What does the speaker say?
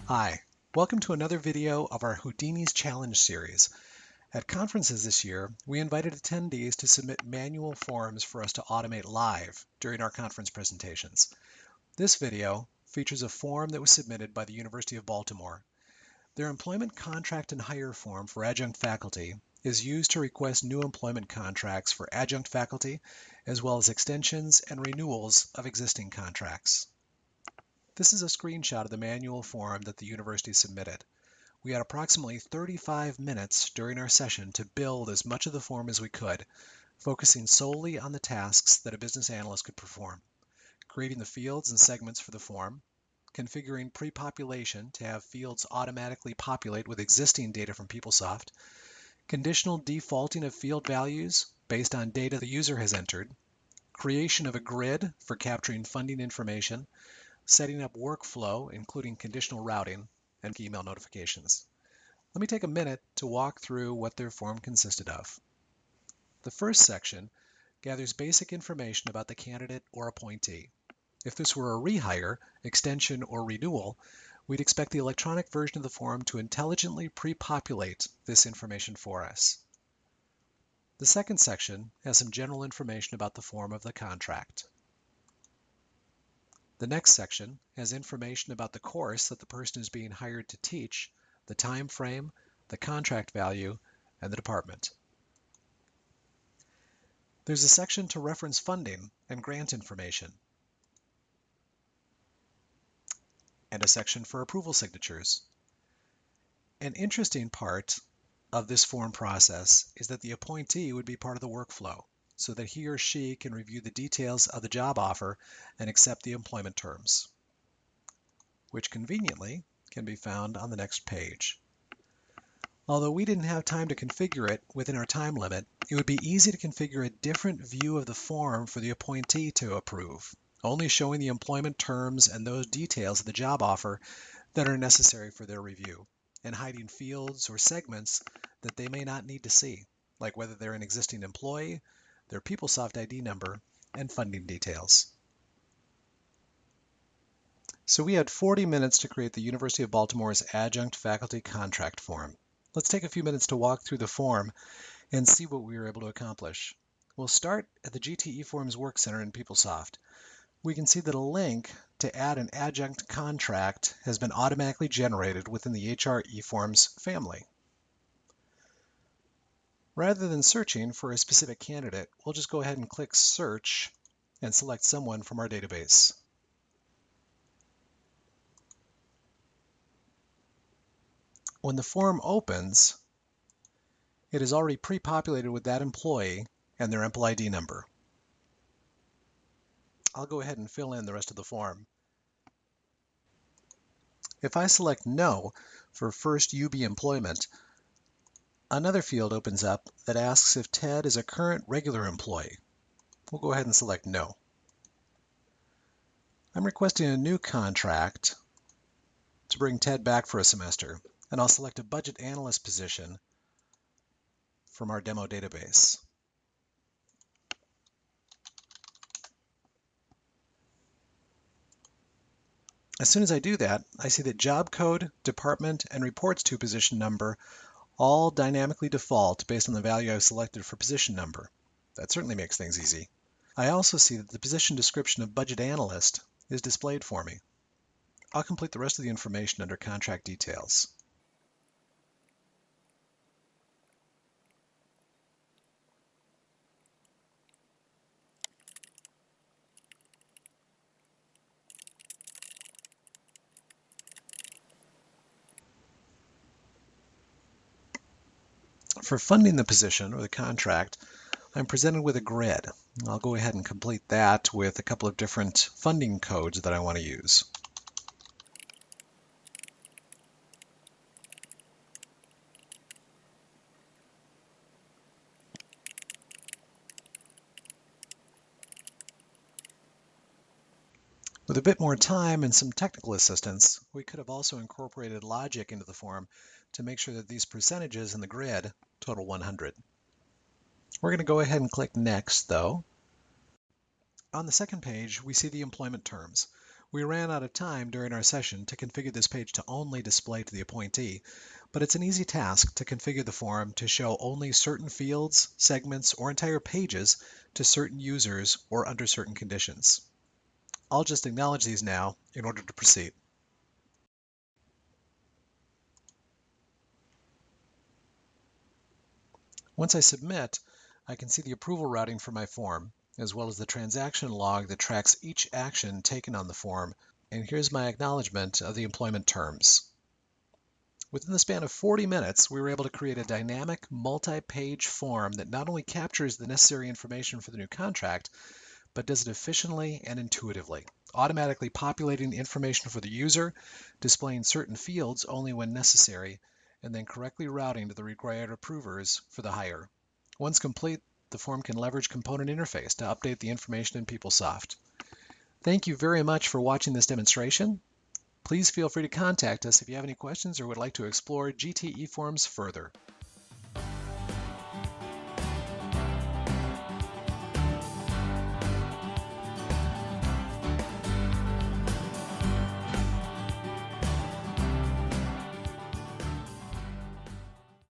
Hi, welcome to another video of our Houdini's Challenge series. At conferences this year, we invited attendees to submit manual forms for us to automate live during our conference presentations. This video features a form that was submitted by the University of Baltimore. Their employment contract and hire form for adjunct faculty is used to request new employment contracts for adjunct faculty, as well as extensions and renewals of existing contracts. This is a screenshot of the manual form that the university submitted. We had approximately 35 minutes during our session to build as much of the form as we could, focusing solely on the tasks that a business analyst could perform, creating the fields and segments for the form, configuring pre-population to have fields automatically populate with existing data from PeopleSoft, conditional defaulting of field values based on data the user has entered, creation of a grid for capturing funding information, setting up workflow, including conditional routing, and email notifications. Let me take a minute to walk through what their form consisted of. The first section gathers basic information about the candidate or appointee. If this were a rehire, extension, or renewal, we'd expect the electronic version of the form to intelligently pre-populate this information for us. The second section has some general information about the form of the contract. The next section has information about the course that the person is being hired to teach, the time frame, the contract value, and the department. There's a section to reference funding and grant information, and a section for approval signatures. An interesting part of this form process is that the appointee would be part of the workflow, so that he or she can review the details of the job offer and accept the employment terms, which conveniently can be found on the next page. Although we didn't have time to configure it within our time limit, it would be easy to configure a different view of the form for the appointee to approve, only showing the employment terms and those details of the job offer that are necessary for their review, and hiding fields or segments that they may not need to see, like whether they're an existing employee, their PeopleSoft ID number, and funding details. So we had 40 minutes to create the University of Baltimore's adjunct faculty contract form. Let's take a few minutes to walk through the form and see what we were able to accomplish. We'll start at the GT eForms Work Center in PeopleSoft. We can see that a link to add an adjunct contract has been automatically generated within the HR eForms family. Rather than searching for a specific candidate, we'll just go ahead and click Search and select someone from our database. When the form opens, it is already pre-populated with that employee and their employee ID number. I'll go ahead and fill in the rest of the form. If I select No for first UB employment, another field opens up that asks if Ted is a current regular employee. We'll go ahead and select No. I'm requesting a new contract to bring Ted back for a semester, and I'll select a budget analyst position from our demo database. As soon as I do that, I see that job code, department, and reports to position number all dynamically default based on the value I've selected for position number. That certainly makes things easy. I also see that the position description of budget analyst is displayed for me. I'll complete the rest of the information under contract details. For funding the position or the contract, I'm presented with a grid. I'll go ahead and complete that with a couple of different funding codes that I want to use. With a bit more time and some technical assistance, we could have also incorporated logic into the form to make sure that these percentages in the grid total 100. We're going to go ahead and click Next, though. On the second page, we see the employment terms. We ran out of time during our session to configure this page to only display to the appointee, but it's an easy task to configure the form to show only certain fields, segments, or entire pages to certain users or under certain conditions. I'll just acknowledge these now in order to proceed. Once I submit, I can see the approval routing for my form, as well as the transaction log that tracks each action taken on the form, and here's my acknowledgement of the employment terms. Within the span of 40 minutes, we were able to create a dynamic, multi-page form that not only captures the necessary information for the new contract, but does it efficiently and intuitively, automatically populating the information for the user, displaying certain fields only when necessary, and then correctly routing to the required approvers for the hire. Once complete, the form can leverage Component Interface to update the information in PeopleSoft. Thank you very much for watching this demonstration. Please feel free to contact us if you have any questions or would like to explore GT eForms further.